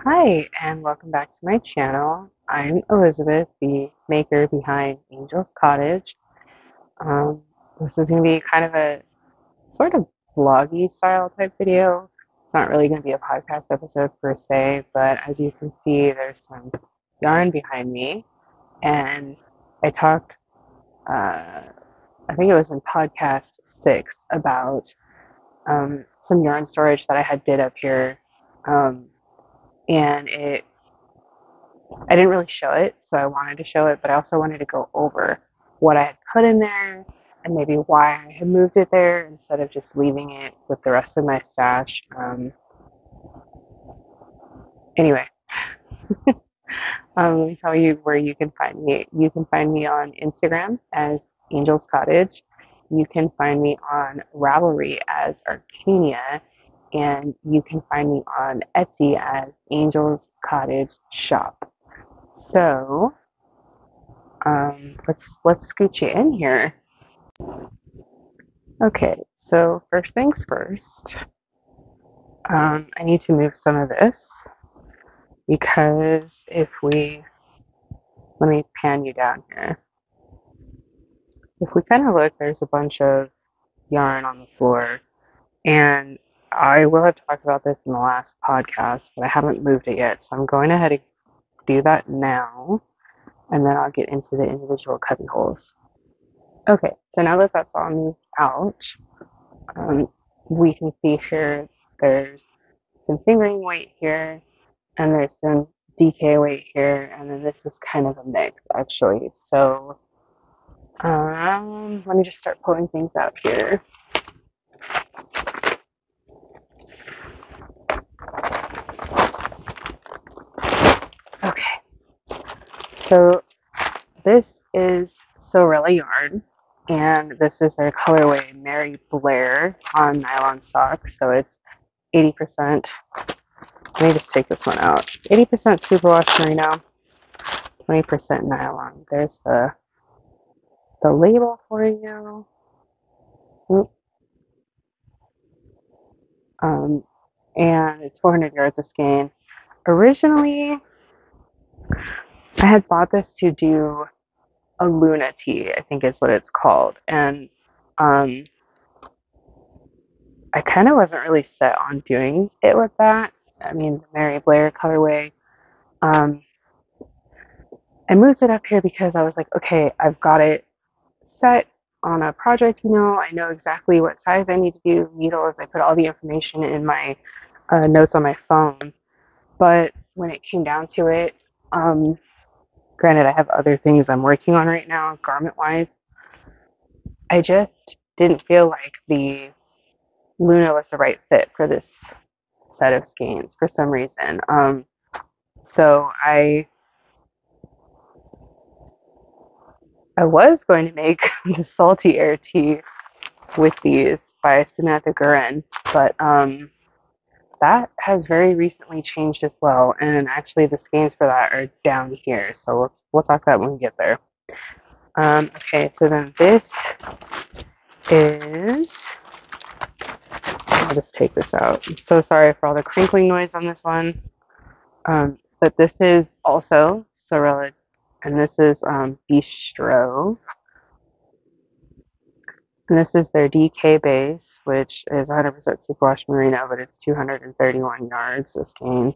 Hi, and welcome back to my channel. I'm Elizabeth, the maker behind Angel's Cottage. Um, this is going to be kind of a sort of vloggy style type video. It's not really going to be a podcast episode per se, but as you can see, there's some yarn behind me, and I talked, I think it was in podcast 6, about some yarn storage that I had did up here, um, and I didn't really show it, so I wanted to show it, but I also wanted to go over what I had put in there and maybe why I had moved it there instead of just leaving it with the rest of my stash. Anyway, let me tell you where you can find me. You can find me on Instagram as Angel's Cottage. You can find me on Ravelry as Arcania, and you can find me on Etsy as Angel's Cottage Shop. So, let's scoot you in here. Okay, so first things first, I need to move some of this because let me pan you down here. If we kind of look, there's a bunch of yarn on the floor, and I will have talked about this in the last podcast, but I haven't moved it yet, so I'm going ahead and do that now, and then I'll get into the individual cubby holes. Okay, so now that that's all moved out, um, we can see here there's some fingering weight here, and there's some DK weight here, and then this is kind of a mix actually. So let me just start pulling things out here. Okay, so this is Sorella yarn, and this is their colorway Mary Blair on nylon sock. So it's 80%. Let me just take this one out. It's 80% superwash merino, 20% nylon. There's the label for you. Oop. And it's 400 yards of skein. Originally, I had bought this to do a Luna tee, I think is what it's called, and um, I kind of wasn't really set on doing it with that. I mean, the Mary Blair colorway. Um, I moved it up here because I was like, okay, I've got it set on a project. I know exactly what size I need to do needles. I put all the information in my notes on my phone. But when it came down to it, granted, I have other things I'm working on right now, garment wise. I just didn't feel like the Luna was the right fit for this set of skeins for some reason. So I was going to make the salty air tea with these by Samantha Gurin, but that has very recently changed as well. And actually, the skeins for that are down here. So we'll talk about when we get there. Okay, so then this is, I'll just take this out. I'm so sorry for all the crinkling noise on this one. But this is also Sorella, and this is Bistro. And this is their DK base, which is 100% superwash merino, but it's 231 yards this skein.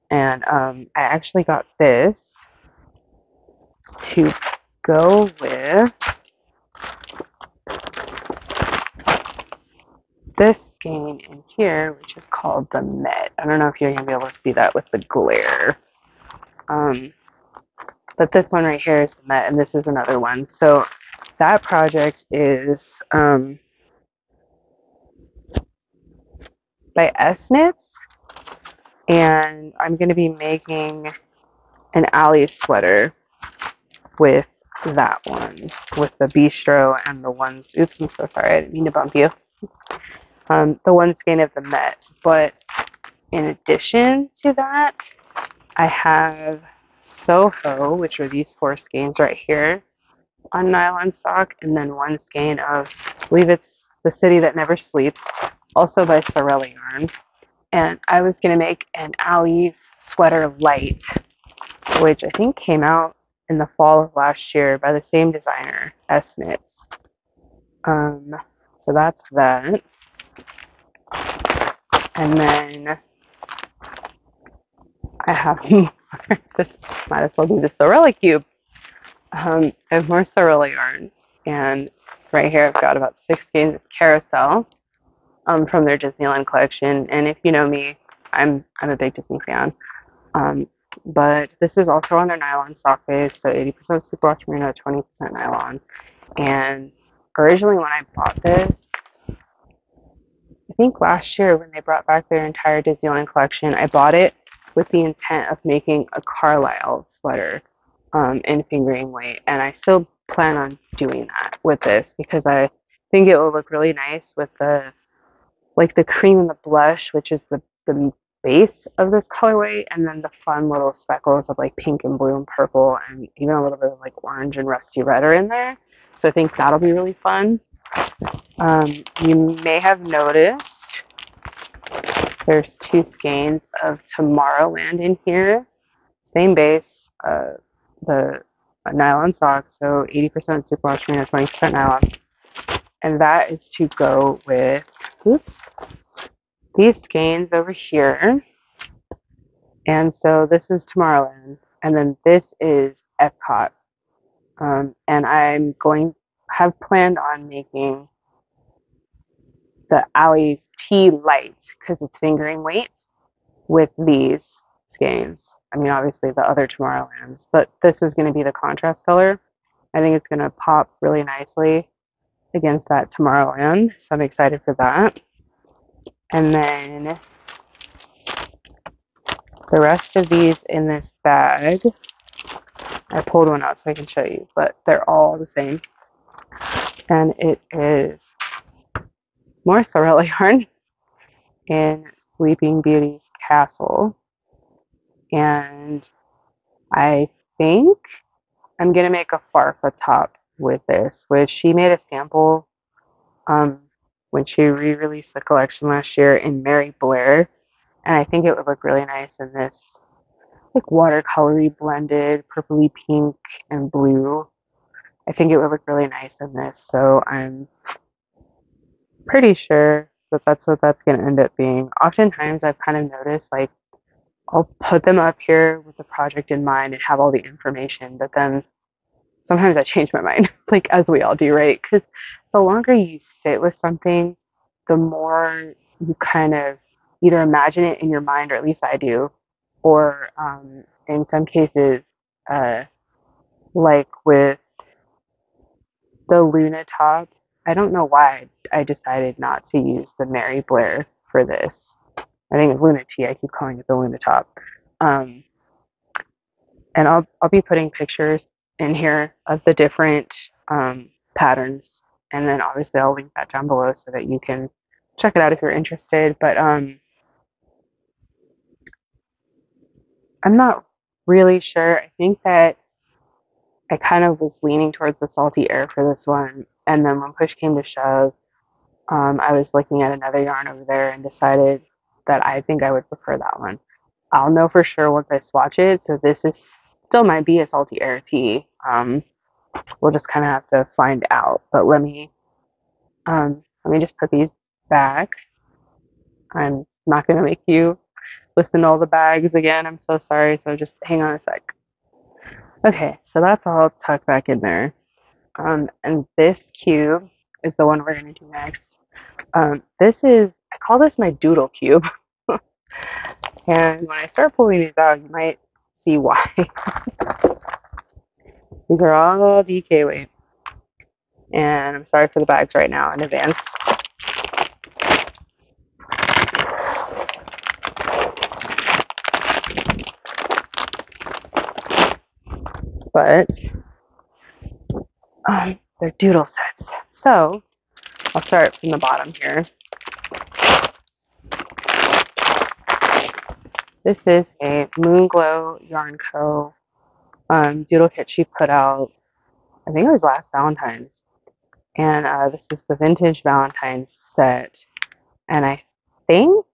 And I actually got this to go with this skein in here, which is called the Met. I don't know if you're going to be able to see that with the glare. But this one right here is the Met, and this is another one. So that project is by S-Knits, and I'm going to be making an alley sweater with that one, with the bistro and the ones. Oops, I'm so sorry, I didn't mean to bump you. The one skein of the Met, but in addition to that, I have Soho, which are these 4 skeins right here on nylon sock, and then one skein of, I believe it's The City That Never Sleeps, also by Sorella yarn. And I was going to make an Allie's sweater light, which I think came out in the fall of last year by the same designer, S Knits. So that's that. And then I have more. This might as well do the Sorella cube. I have more Sorella yarn, and right here I've got about 6 skeins of carousel from their Disneyland collection. And if you know me, I'm a big Disney fan. Um, but this is also on their nylon sock base, so 80% superwash merino, 20% nylon. And originally when I bought this, I think last year when they brought back their entire Disneyland collection, I bought it with the intent of making a Carlisle sweater in fingering weight. And I still plan on doing that with this because I think it will look really nice with the cream and the blush, which is the base of this colorway, and then the fun little speckles of like pink and blue and purple and even a little bit of like orange and rusty red are in there. So I think that'll be really fun. You may have noticed there's 2 skeins of Tomorrowland in here. Same base, the nylon socks, so 80% superwash merino, 20% nylon. And that is to go with, oops, these skeins over here. And so this is Tomorrowland. And then this is Epcot. And have planned on making the Allie's Tea Light because it's fingering weight with these skeins. I mean, obviously the other Tomorrowlands, but this is going to be the contrast color. I think it's going to pop really nicely against that Tomorrowland, so I'm excited for that. And then the rest of these in this bag, I pulled one out so I can show you, but they're all the same. And it is more Sorella yarn in Sleeping Beauty's Castle. And I think I'm going to make a Farfa top with this, which she made a sample when she re-released the collection last year in Mary Blair. And I think it would look really nice in this like watercolory blended purpley pink and blue. I think it would look really nice in this. So I'm pretty sure that that's what that's going to end up being. Oftentimes I've kind of noticed like I'll put them up here with the project in mind and have all the information, but then sometimes I change my mind, like as we all do, right? Because the longer you sit with something, the more you kind of either imagine it in your mind, or at least I do, or in some cases, like with the Luna top, I don't know why I decided not to use the Mary Blair for this. I think it's Luna T. I keep calling it the Luna top. And I'll be putting pictures in here of the different patterns, and then obviously I'll link that down below so that you can check it out if you're interested. But I'm not really sure. I think that I kind of was leaning towards the salty air for this one, and then when push came to shove, I was looking at another yarn over there and decided that I think I would prefer that one. I'll know for sure once I swatch it, so this is still might be a salty air tea. We'll just kind of have to find out. But let me just put these back. I'm not going to make you listen to all the bags again. I'm so sorry. So just hang on a sec. Okay, so that's all tucked back in there. And this cube is the one we're going to do next. I call this my doodle cube. And when I start pulling these out, you might see why. These are all DK weight. And I'm sorry for the bags right now in advance. But they're doodle sets. So I'll start from the bottom here. This is a Moonglow Yarn Co. Doodle kit she put out, I think it was last Valentine's. And this is the vintage Valentine's set. And I think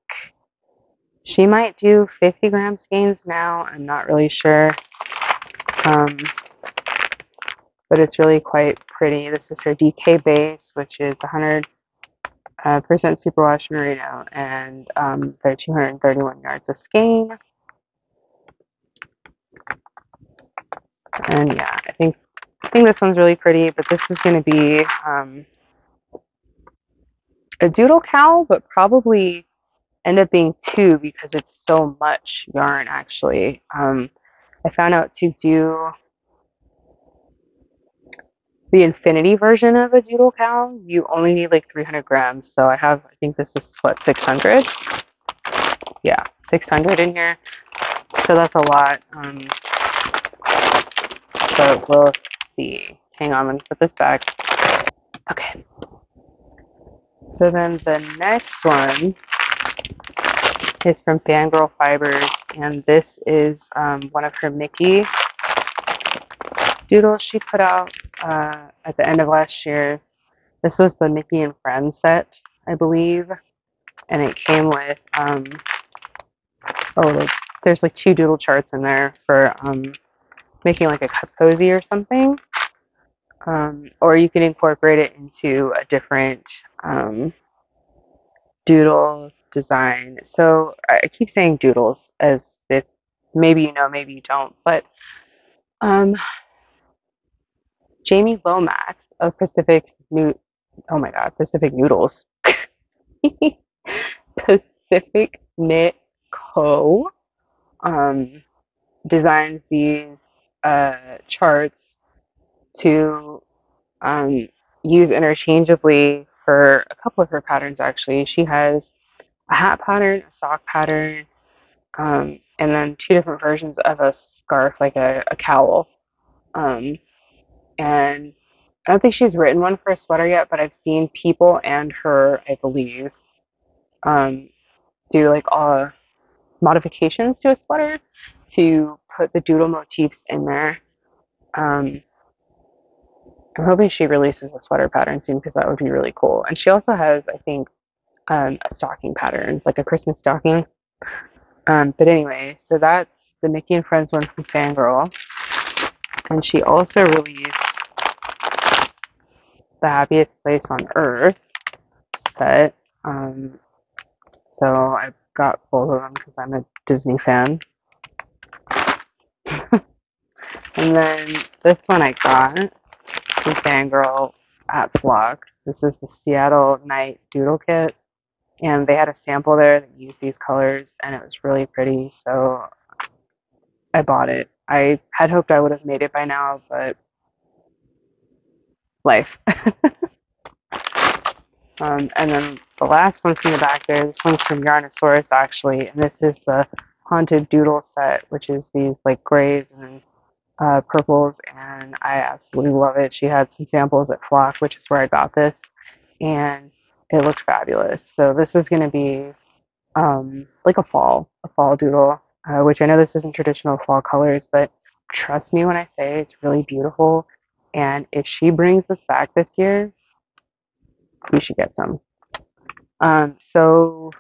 She might do 50 gram skeins now. I'm not really sure. Um, but it's really quite pretty. This is her DK base, which is 100% superwash merino, and they're 231 yards a skein. And yeah, I think this one's really pretty, but this is going to be a doodle cowl, but probably end up being two because it's so much yarn actually. I found out to do the infinity version of a doodle cowl, you only need like 300 grams. So I think this is what, 600? Yeah, 600 in here. So that's a lot. So we'll see. Hang on, let me put this back. Okay. So then the next one is from Fangirl Fibers, and this is one of her Mickey doodles she put out at the end of last year. This was the Mickey and Friends set, I believe, and it came with there's like two doodle charts in there for making like a cup cozy or something, or you can incorporate it into a different doodle design. So I keep saying doodles as if maybe you know, maybe you don't, but um, Jamie Lomax of oh my God, Pacific Noodles, Pacific Knit Co. Um, designs these charts to use interchangeably for a couple of her patterns actually. She has a hat pattern, a sock pattern, and then two different versions of a scarf, like a cowl. And I don't think she's written one for a sweater yet, but I've seen people and her, I believe, um, do like all modifications to a sweater to put the doodle motifs in there. Um, I'm hoping she releases a sweater pattern soon because that would be really cool. And she also has, I think, a stocking pattern, like a Christmas stocking. But anyway, so that's the Mickey and Friends one from Fangirl. And she also released the Happiest Place on Earth set. So I got both of them because I'm a Disney fan. And then this one I got from Fangirl at Flock. This is the Seattle Night Doodle Kit. And they had a sample there that used these colors, and it was really pretty, so I bought it. I had hoped I would have made it by now, but life. And then the last one from the back there, this one's from Yarnosaurus actually, and this is the Haunted Doodle set, which is these like grays and purples, and I absolutely love it. She had some samples at Flock, which is where I got this, and it looked fabulous. So this is going to be like a fall doodle, which I know this isn't traditional fall colors, but trust me when I say it's really beautiful. And if she brings this back this year, you should get some. So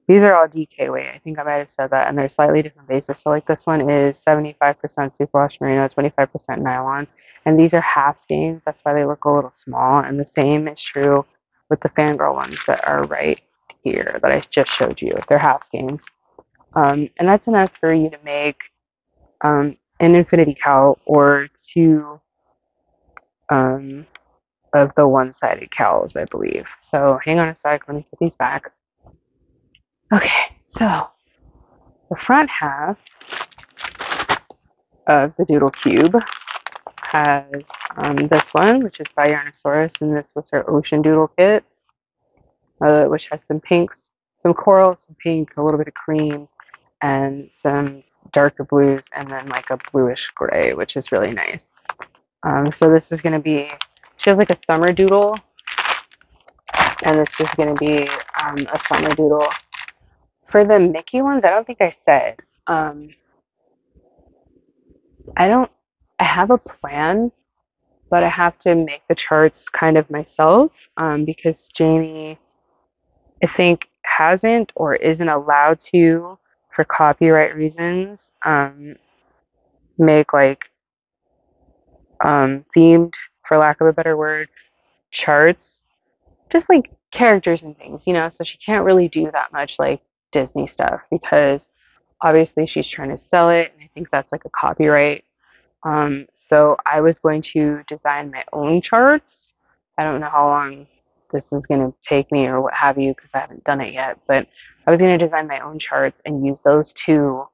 these are all DK weight. I think I might have said that, and they're slightly different bases. So like this one is 75% superwash merino, 25% nylon, and these are half skeins. That's why they look a little small. And the same is true with the Fangirl ones that are right here that I just showed you. They're half skeins. And that's enough for you to make an infinity cowl or two of the one-sided cowls, I believe. So hang on a sec, let me put these back. Okay, so the front half of the Doodle Cube has this one, which is by Yarnosaurus, and this was her Ocean Doodle Kit, which has some pinks, some coral, some pink, a little bit of cream, and some darker blues, and then like a bluish gray, which is really nice. So this is going to be, she has like a summer doodle, and this is going to be a summer doodle. For the Mickey ones, I don't think I said. I have a plan, but I have to make the charts kind of myself because Jamie, I think, hasn't or isn't allowed to, for copyright reasons, make like themed, for lack of a better word, charts, just like characters and things, so she can't really do that much like Disney stuff because obviously she's trying to sell it, and I think that's like a copyright. So I was going to design my own charts. I don't know how long this is going to take me or what have you because I haven't done it yet, but I was going to design my own charts and use those two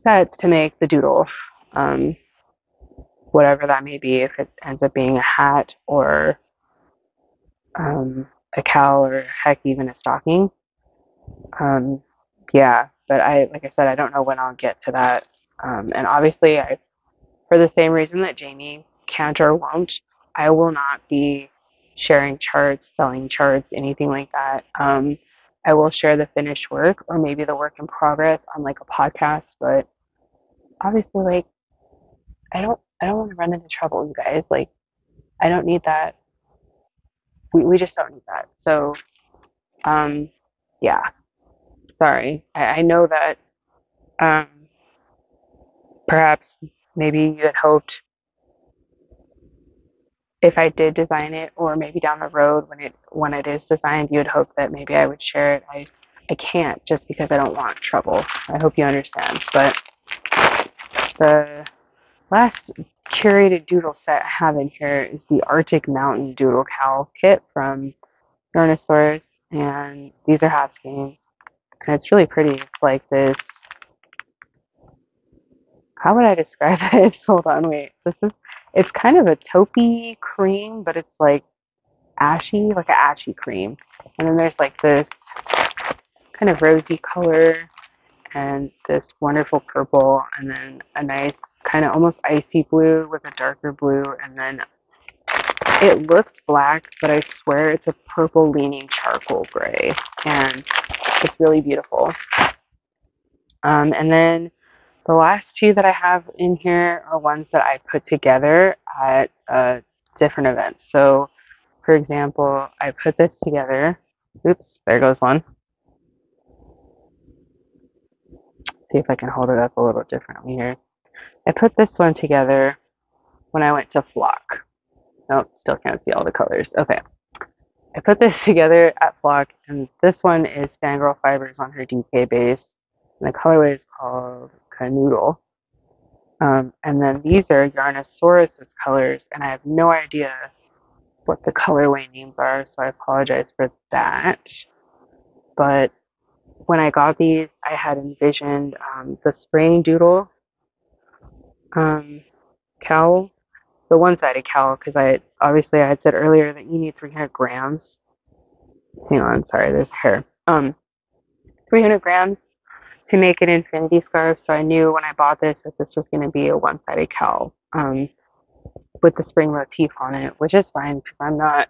sets to make the doodle, um, whatever that may be, if it ends up being a hat or a cowl or heck, even a stocking. Um, yeah, but like I said, I don't know when I'll get to that. And obviously, for the same reason that Jamie can't or won't, I will not be sharing charts, selling charts, anything like that. I will share the finished work or maybe the work in progress on like a podcast, but obviously, like I don't want to run into trouble, you guys. Like I don't need that. We just don't need that. So um, yeah, sorry. I know that um, perhaps maybe you had hoped if I did design it, or maybe down the road when it is designed, you would hope that maybe I would share it. I can't just because I don't want trouble. I hope you understand. But the last curated doodle set I have in here is the Arctic Mountain Doodle Cowl kit from Yarnosaurus, and these are half skeins, and it's really pretty. It's like this. How would I describe this? Hold on, wait. It's kind of a taupey cream, but it's like ashy, like an ashy cream. And then there's like this kind of rosy color and this wonderful purple, and then a nice kind of almost icy blue with a darker blue, and then it looks black, but I swear it's a purple leaning charcoal gray, and it's really beautiful. And then the last two that I have in here are ones that I put together at different events. So, for example, I put this together. Oops, there goes one. See if I can hold it up a little differently here. I put this one together when I went to Flock. Nope, still can't see all the colors. Okay. I put this together at Flock, and this one is Fangirl Fibers on her DK base, and the colorway is called Canoodle. And then these are Yarnosaurus's colors, and I have no idea what the colorway names are, so I apologize for that. But when I got these, I had envisioned the spring doodle cowl, the one-sided cowl, because I had said earlier that you need 300 grams. Hang on, sorry, there's hair. 300 grams to make an infinity scarf. So I knew when I bought this that this was going to be a one-sided cowl with the spring motif on it, which is fine because I'm not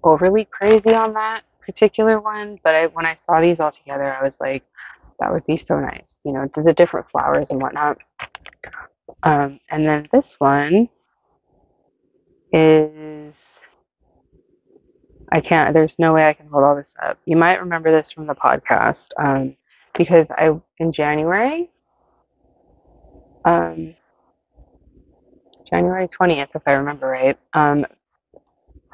overly crazy on that particular one. But when I saw these all together, I was like, that would be so nice, the different flowers and whatnot. And then this one is, there's no way I can hold all this up. You might remember this from the podcast because in January, January 20th, if I remember right,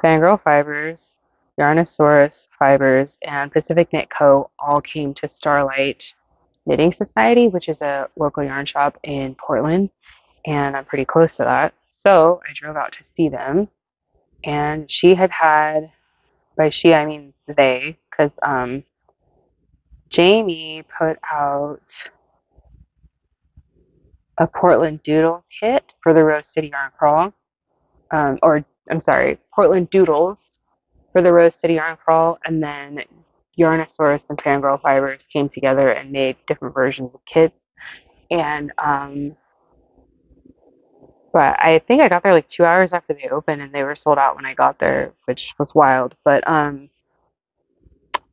Fangirl Fibers, Yarnosaurus Fibers, and Pacific Knit Co. all came to Starlight Knitting Society, which is a local yarn shop in Portland, and I'm pretty close to that. So I drove out to see them, and by she I mean they, because Jamie put out a Portland Doodle kit for the Rose City Yarn Crawl, or I'm sorry, Portland Doodles for the Rose City Yarn Crawl, and then Yarnosaurus and Fangirl Fibers came together and made different versions of kits. And but I think I got there like 2 hours after they opened, and they were sold out when I got there, which was wild. But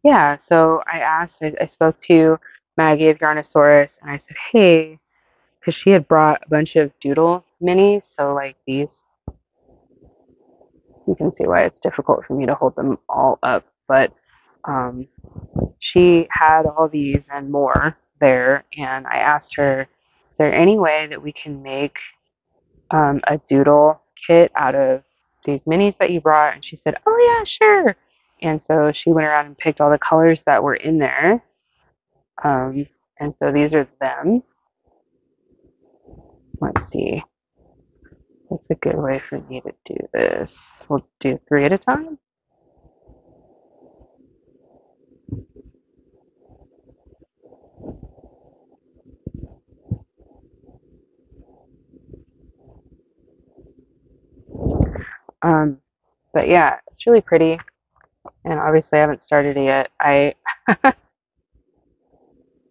yeah, so I spoke to Maggie of Yarnosaurus, and I said, hey, because she had brought a bunch of doodle minis, so like these, you can see why it's difficult for me to hold them all up, but she had all these and more there, and I asked her, is there any way that we can make a doodle kit out of these minis that you brought? And she said, oh yeah, sure. And so she went around and picked all the colors that were in there. Um, and so these are them. Let's see. What's a good way for me to do this? We'll do 3 at a time. Um, but yeah, it's really pretty. And obviously I haven't started it yet. I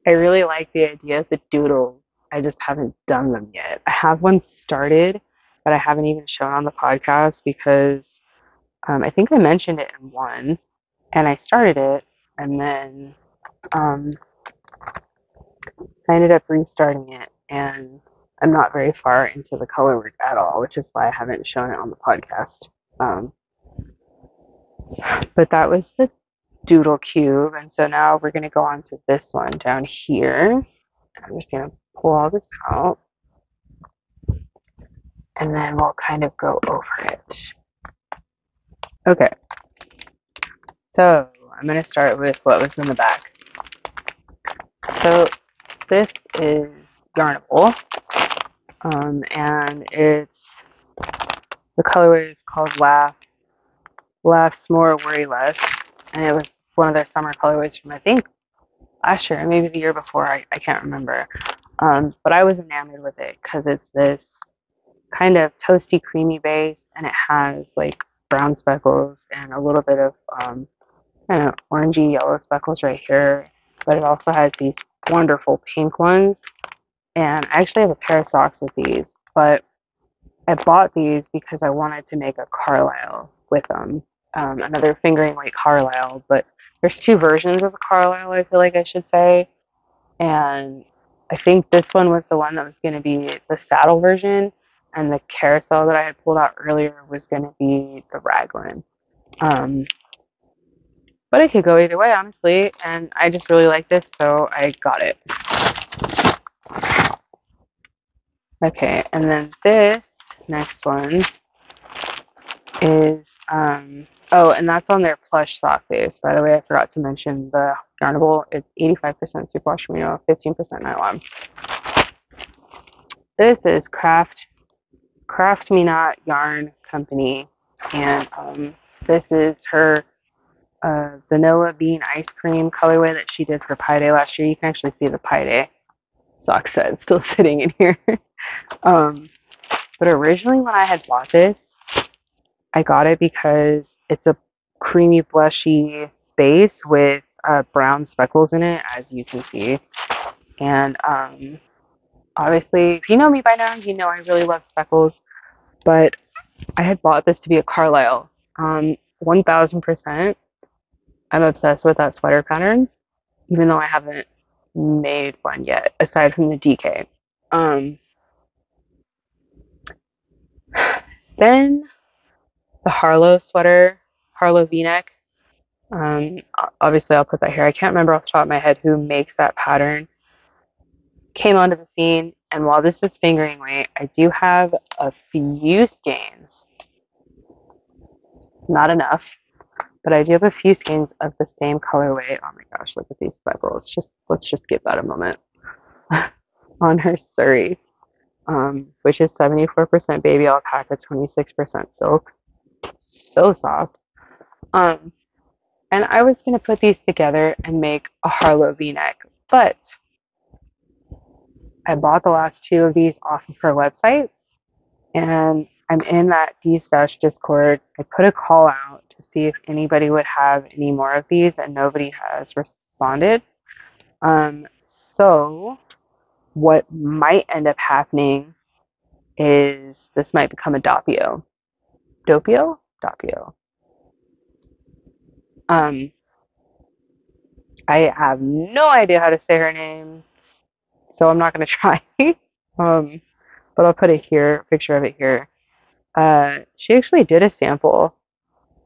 really like the idea of the doodles. I just haven't done them yet. I have one started, but I haven't even shown on the podcast because I think I mentioned it in one, and I started it, and then um, I ended up restarting it, and I'm not very far into the color work at all, which is why I haven't shown it on the podcast. Um, but that was the doodle cube, and so now we're going to go on to this one down here. I'm just going to pull all this out, and then we'll kind of go over it. Okay, so I'm going to start with what was in the back. So this is Yarnable, and it's the colorway is called Laughs More, Worry Less, and it was one of their summer colorways from I think last year, maybe the year before. I can't remember, but I was enamored with it because it's this kind of toasty, creamy base, and it has like brown speckles and a little bit of kind of orangey yellow speckles right here, but it also has these wonderful pink ones. And I actually have a pair of socks with these, but I bought these because I wanted to make a Carlisle with them. Another fingering weight Carlisle, but there's 2 versions of the Carlisle, I feel like I should say. And I think this one was the one that was going to be the saddle version, and the carousel that I had pulled out earlier was going to be the raglan. But it could go either way, honestly, and I just really like this, so I got it. Okay, and then this next one is, oh, and that's on their plush sock base. By the way, I forgot to mention the Yarnable. It's 85% superwash merino, 15% nylon. This is Craft Me Not Yarn Company, and this is her vanilla bean ice cream colorway that she did for Pi Day last year. You can actually see the Pi Day sock set still sitting in here. But originally when I had bought this, I got it because it's a creamy blushy base with brown speckles in it, as you can see. And obviously, if you know me by now, you know I really love speckles. But I had bought this to be a Carlisle. 1000%. I'm obsessed with that sweater pattern, even though I haven't made one yet, aside from the DK. Then the Harlow sweater, Harlow V-neck. Obviously, I'll put that here. I can't remember off the top of my head who makes that pattern. Came onto the scene, and while this is fingering weight, I do have a few skeins. Not enough, but I do have a few skeins of the same colorway. Oh my gosh, look at these speckles. Let's just give that a moment. On her Surrey, which is 74% baby alpaca, 26% silk. So soft. And I was going to put these together and make a Harlow V-neck, but I bought the last 2 of these off of her website, and I'm in that D-Stash Discord. I put a call out to see if anybody would have any more of these, and nobody has responded. So what might end up happening is this might become a Doppio. Doppio? Doppio. I have no idea how to say her name, so I'm not going to try. But I'll put it here, picture of it here. She actually did a sample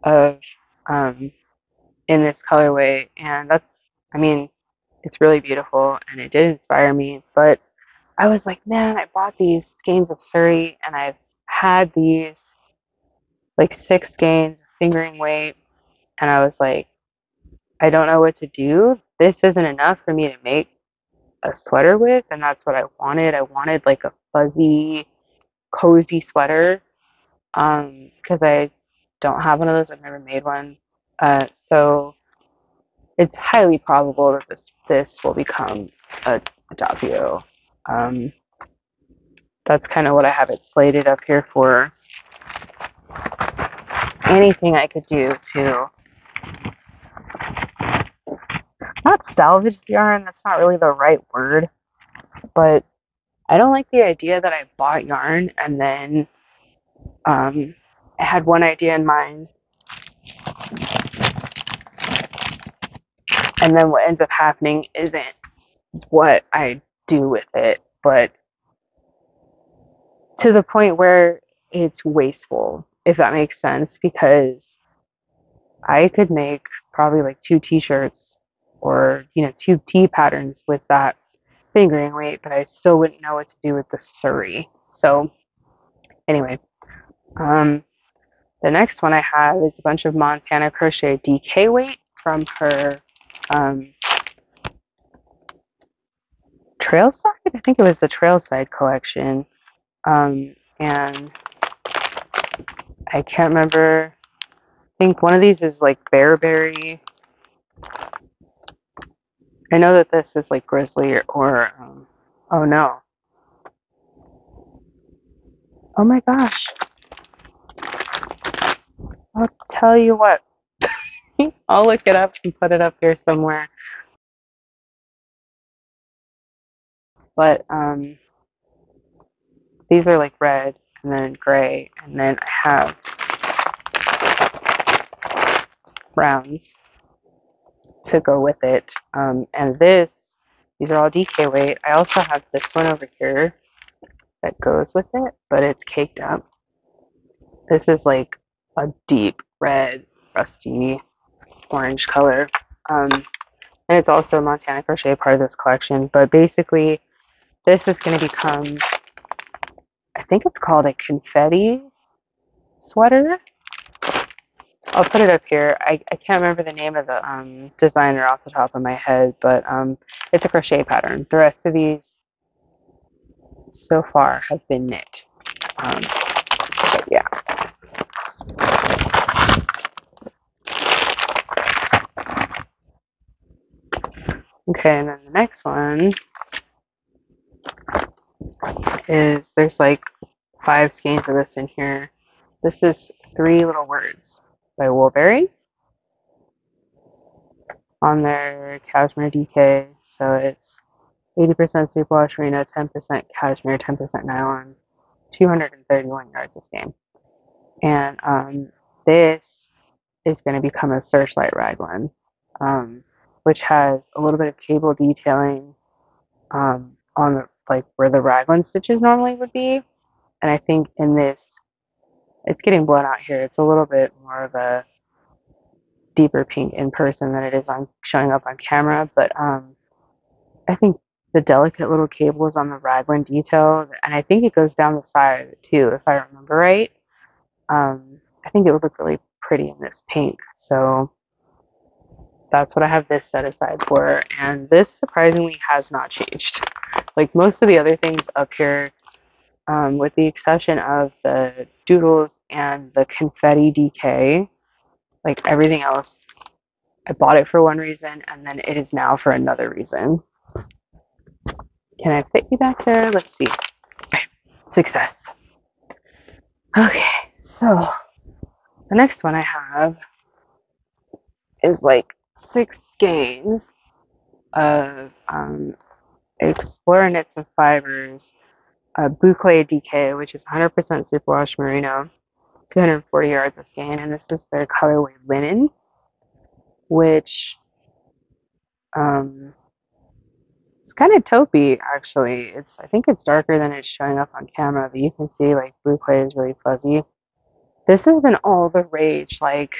of in this colorway, and I mean, it's really beautiful and it did inspire me, but I was like, man, I bought these skeins of Surrey and I've had these like 6 skeins of fingering weight, and I was like, I don't know what to do. This isn't enough for me to make a sweater with, and that's what I wanted. I wanted like a fuzzy, cozy sweater, because I don't have one of those. I've never made one. So it's highly probable that this will become a doppio. Um, that's kind of what I have it slated up here for. Anything I could do to not salvage the yarn, that's not really the right word, but I don't like the idea that I bought yarn and then I had one idea in mind, and then what ends up happening isn't what I do with it, but to the point where it's wasteful, if that makes sense, because I could make probably like 2 t-shirts or, 2 tee patterns with that fingering weight, but I still wouldn't know what to do with the Surrey. So anyway, um, the next one I have is a bunch of Montana Crochet DK weight from her um, Trailside. I think it was the Trailside collection. And I can't remember. I think one of these is like Bearberry. I know that this is like Grizzly or oh no. Oh my gosh. I'll tell you what. I'll look it up and put it up here somewhere. But these are like red and then gray, and then I have browns to go with it. And these are all DK weight. I also have this one over here that goes with it, but it's caked up. This is like a deep red, rusty orange color. And it's also Montana Crochet, part of this collection. But basically, this is going to become, I think it's called a confetti sweater. I'll put it up here. I can't remember the name of the designer off the top of my head, but it's a crochet pattern. The rest of these so far have been knit. But yeah. Okay, and then the next one is there's like 5 skeins of this in here. This is 3 Little Words by Woolberry on their Cashmere DK. So it's 80% superwash merino, 10% cashmere, 10% nylon, 231 yards of skein. And this is going to become a Searchlight raglan, which has a little bit of cable detailing on the, like where the raglan stitches normally would be. And I think in this, it's getting blown out here. It's a little bit more of a deeper pink in person than it is on showing up on camera. But I think the delicate little cable is on the raglan detail, and I think it goes down the side of it too, if I remember right. I think it would look really pretty in this pink. So that's what I have this set aside for. And this surprisingly has not changed. Like most of the other things up here, with the exception of the doodles and the confetti DK, like everything else, I bought it for one reason and then it is now for another reason. Can I fit you back there? Let's see. Okay. Success. Okay, so the next one I have is like 6 skeins of Explorer Knits and Fibers Boucle DK, which is 100% superwash merino, 240 yards of skein, and this is their colorway linen, which it's kind of taupey actually. I think it's darker than it's showing up on camera, but you can see like Boucle is really fuzzy. This has been all the rage, like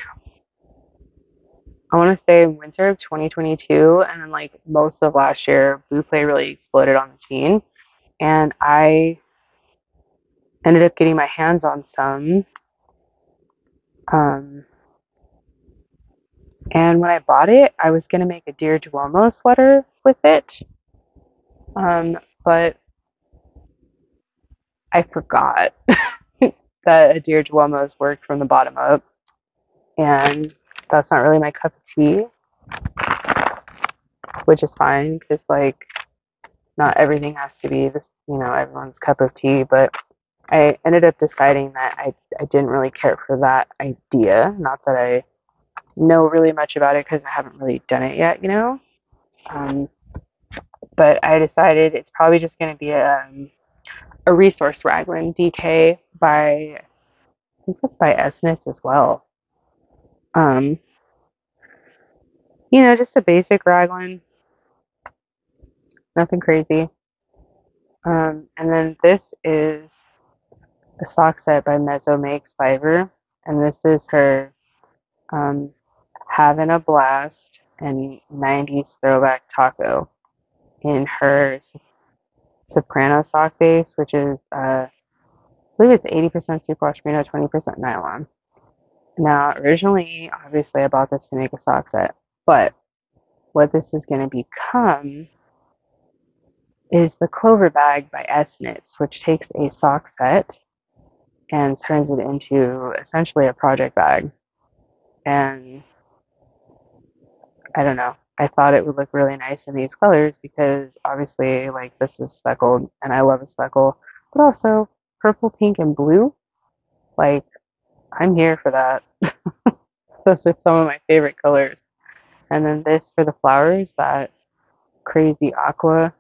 I want to say winter of 2022, and then like most of last year, Boucle really exploded on the scene, and I ended up getting my hands on some. Um, and when I bought it, I was gonna make a Dear Duomo sweater with it, but I forgot that a Dear Duomo's worked from the bottom up, and that's not really my cup of tea, which is fine because like not everything has to be this, everyone's cup of tea. But I ended up deciding that I didn't really care for that idea. Not that I know really much about it because I haven't really done it yet. Um, but I decided it's probably just going to be a resource raglan DK by, I think that's by Essence as well. Um, just a basic raglan, nothing crazy. And then this is a sock set by Mezzo Makes Fiber, and this is her um, Having a Blast and 90s Throwback Taco in her soprano sock base, which is, I believe it's 80% superwash merino, 20% nylon. Now, originally, obviously, I bought this to make a sock set, but what this is going to become is the Clover Bag by S-Knits, which takes a sock set and turns it into essentially a project bag. And I don't know. I thought it would look really nice in these colors because obviously, like, this is speckled and I love a speckle, but also purple, pink, and blue. Like, I'm here for that. Those are some of my favorite colors. And then this for the flowers, that crazy aqua.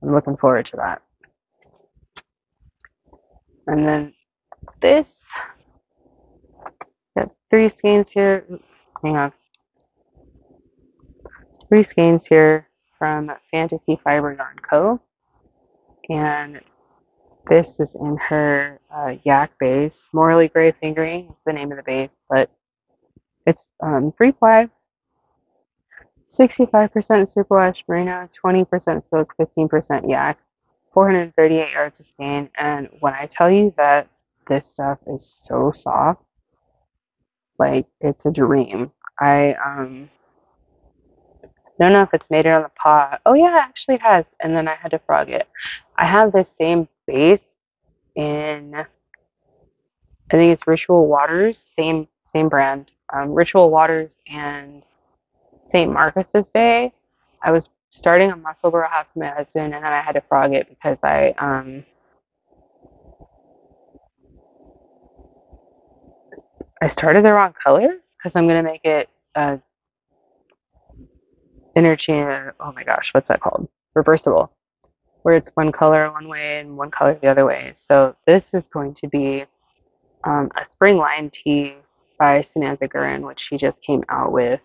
I'm looking forward to that. And then this, got three skeins here. Hang on. Three skeins here from Fantasy Fiber Yarn Co. And this is in her yak base. Morley Gray Fingering is the name of the base, but it's 3 ply, 65% superwash merino, 20% silk, 15% yak, 438 yards of skein. And when I tell you that this stuff is so soft, like it's a dream. I don't know if it's made it on the pot. Oh yeah, actually it has. And then I had to frog it. I have this same base in, I think it's Ritual Waters, same brand. Ritual Waters and St. Marcus's Day. I was starting a muscle bra half for my husband, and then I had to frog it because I started the wrong color because I'm gonna make it interchange. Oh my gosh, what's that called? Reversible, where it's one color one way and one color the other way. So this is going to be a spring line tee by Samantha Gurin, which she just came out with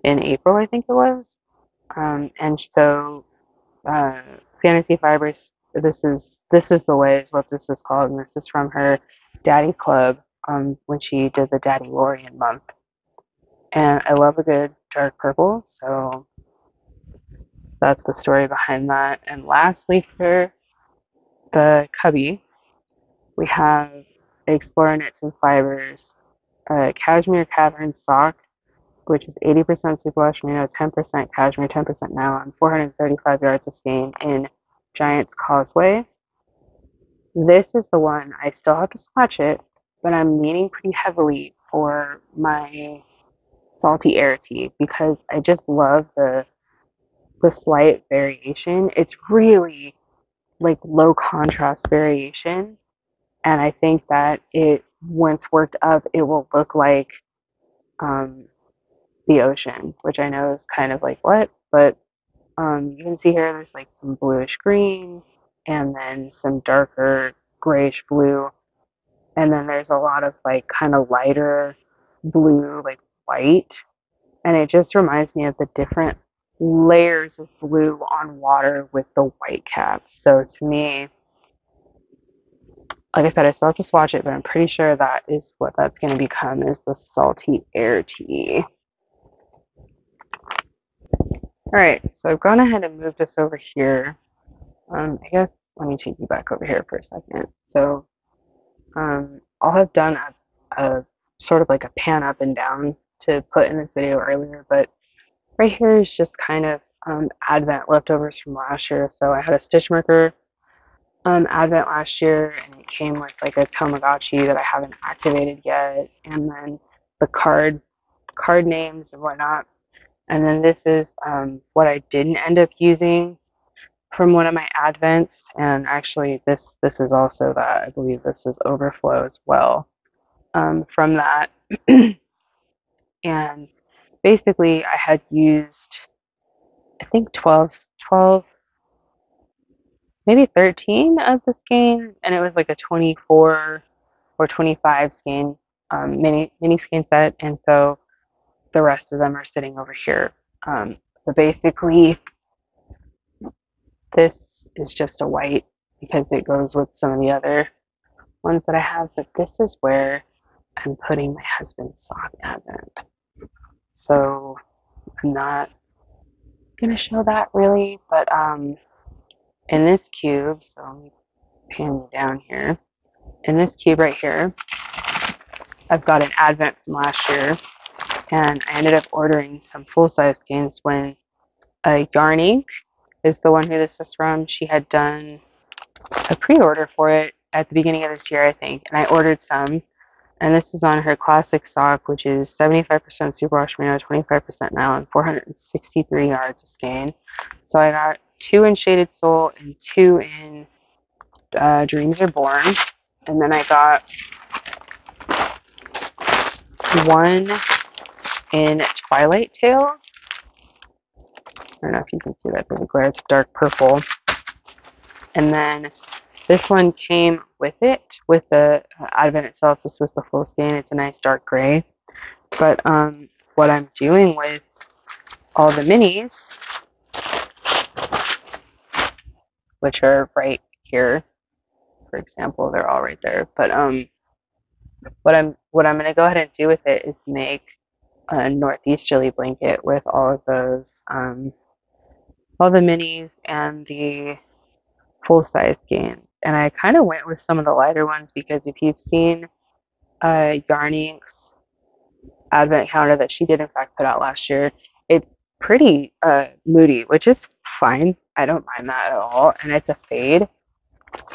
in April, I think it was. And so Fantasy Fibers, this is the way is what this is called, and this is from her Daddy Club when she did the Daddy Warrior month. And I love a good dark purple, so that's the story behind that. And lastly, for the cubby, we have Explorer Knits and Fibers, Cashmere Cavern Sock, which is 80% superwash merino, 10% cashmere, 10% nylon, 435 yards of skein in Giant's Causeway. This is the one I still have to swatch it, but I'm leaning pretty heavily for my salty air tea because I just love the slight variation. It's really like low contrast variation, and I think that it once worked up, it will look like um, the ocean, which I know is kind of like what, but you can see here there's like some bluish green and then some darker grayish blue, and then there's a lot of like kind of lighter blue, like white, and it just reminds me of the different layers of blue on water with the white cap. So to me, like I said, I still have to swatch it, but I'm pretty sure that is what that's going to become is the salty air tea. All right, so I've gone ahead and moved this over here. I guess let me take you back over here for a second. So I'll have done a sort of like a pan up and down to put in this video earlier, but right here is just kind of Advent leftovers from last year. So I had a stitch marker Advent last year, and it came with like a Tamagotchi that I haven't activated yet, and then the card names and whatnot. And then this is what I didn't end up using from one of my Advents, and actually this is also that. I believe this is overflow as well from that. And basically, I had used I think 12, maybe 13 of the skeins, and it was like a 24 or 25 skein mini skein set, and so the rest of them are sitting over here. But basically, this is just a white because it goes with some of the other ones that I have, but this is where I'm putting my husband's sock advent. So I'm not gonna show that really, but in this cube, so let me pan you down here. In this cube right here, I've got an advent from last year, and I ended up ordering some full-size skeins when Yarn Ink is the one who this is from. She had done a pre-order for it at the beginning of this year, I think, and I ordered some. And this is on her classic sock, which is 75% superwash merino, 25% nylon, 463 yards of skein. So I got 2 in Shaded Soul and 2 in Dreams Are Born. And then I got 1 in Twilight Tales. I don't know if you can see that through the glare. It's dark purple. And then this one came with it, with the Advent itself. This was the full skein. It's a nice dark gray. But what I'm doing with all the minis, which are right here, for example, they're all right there. But what I'm gonna go ahead and do with it is make a northeasterly blanket with all of those, all the minis and the full size skeins. And I kind of went with some of the lighter ones because if you've seen Yarn Ink's advent calendar that she did in fact put out last year, it's pretty moody, which is fine. I don't mind that at all. And it's a fade.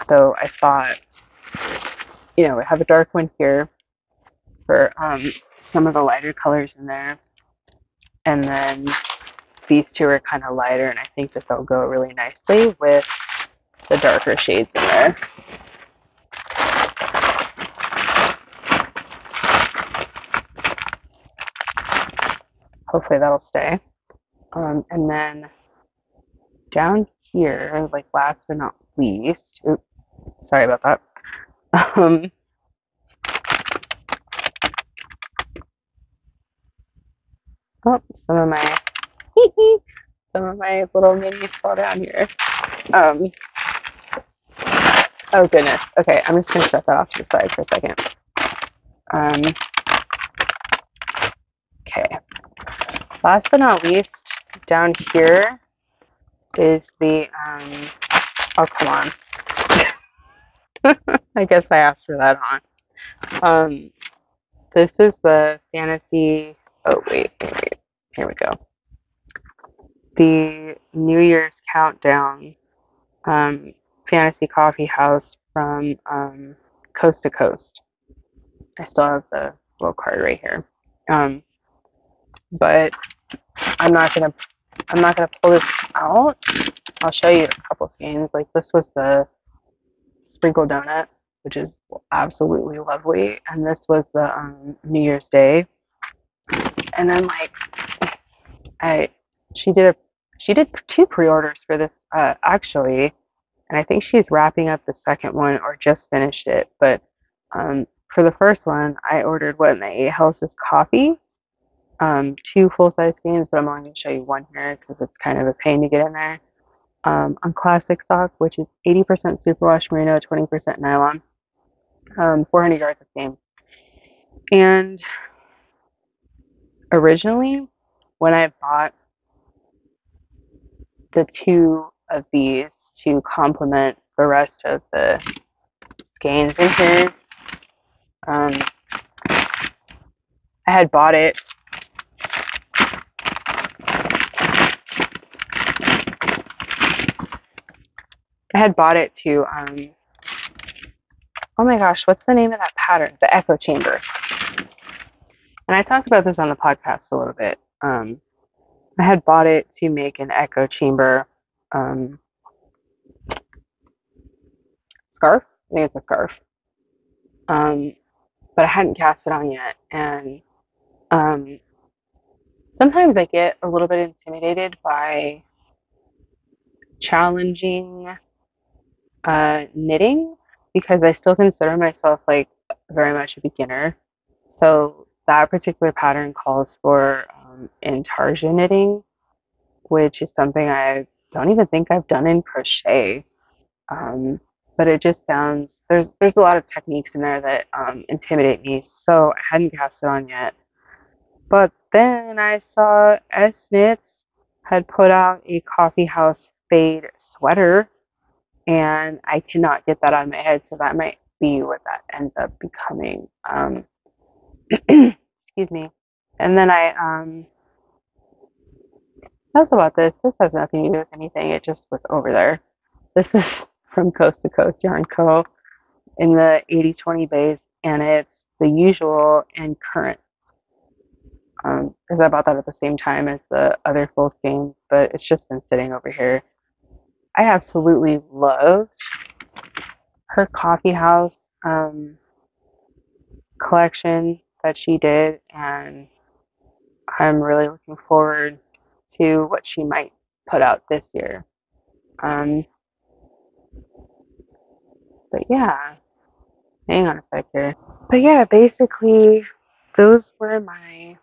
So I thought, we have a dark one here for some of the lighter colors in there. And then these two are kind of lighter, and I think that they'll go really nicely with the darker shades in there. Hopefully that'll stay. And then down here, like last but not least, oops, sorry about that. Oh, some of my little minis fall down here. Oh goodness. Okay, I'm just gonna set that off to the side for a second. Okay. Last but not least, down here is the oh come on. I guess I asked for that, huh? This is the fantasy. Oh wait. Here we go. The New Year's Countdown fantasy coffee house from Coast to Coast. I still have the little card right here. But I'm not gonna pull this out. I'll show you a couple skeins. Like this was the sprinkle donut, which is absolutely lovely, and this was the New Year's Day. And then she did 2 pre-orders for this actually, and I think she's wrapping up the second one or just finished it. But for the first one, I ordered what in the 8 Houses coffee, 2 full-size skeins, but I'm only going to show you one here because it's kind of a pain to get in there. On classic sock, which is 80% superwash merino, 20% nylon, 400 yards of skein. And originally, when I bought the two of these to complement the rest of the skeins in here. I had bought it to oh my gosh, what's the name of that pattern? The echo chamber. And I talked about this on the podcast a little bit. I had bought it to make an echo chamber scarf. I think it's a scarf. But I hadn't cast it on yet. And sometimes I get a little bit intimidated by challenging knitting because I still consider myself like very much a beginner. So that particular pattern calls for intarsia knitting, which is something I don't even think I've done in crochet. But it just sounds there's a lot of techniques in there that intimidate me. So I hadn't cast it on yet. But then I saw S Knits had put out a coffee house fade sweater, and I cannot get that out of my head, so that might be what that ends up becoming. Excuse me. And then that's about this. This has nothing to do with anything. It just was over there. This is from Coast to Coast Yarn Co. in the 80/20 base, and it's the usual and current. Because I bought that at the same time as the other full skeins, but it's just been sitting over here. I absolutely loved her coffee house collection that she did, and I'm really looking forward to what she might put out this year. But yeah, hang on a sec here. But yeah, basically, those were my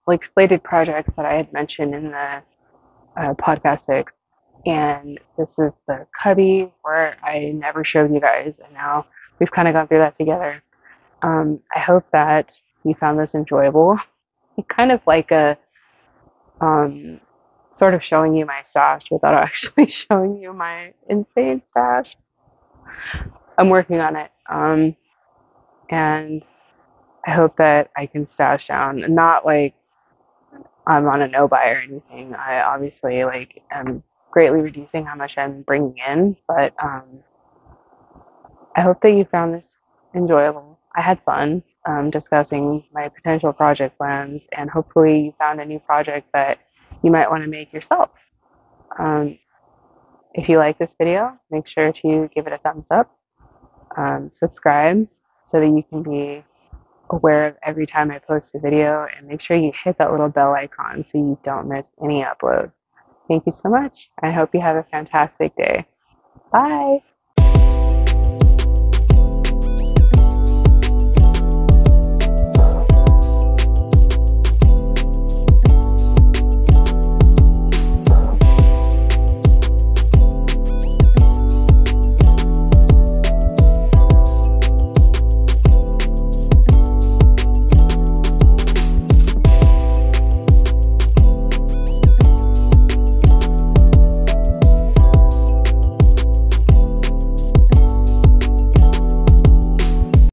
like slated projects that I had mentioned in the podcast 6. And this is the cubby where I never showed you guys, and now we've kind of gone through that together. I hope that you found this enjoyable. Kind of like a sort of showing you my stash without actually showing you my insane stash. I'm working on it. And I hope that I can stash down, not like I'm on a no buy or anything. I obviously like am greatly reducing how much I'm bringing in, but I hope that you found this enjoyable. I had fun discussing my potential project plans, and hopefully you found a new project that you might want to make yourself. If you like this video, make sure to give it a thumbs up, subscribe so that you can be aware of every time I post a video, and make sure you hit that little bell icon so you don't miss any upload. Thank you so much. I hope you have a fantastic day. Bye.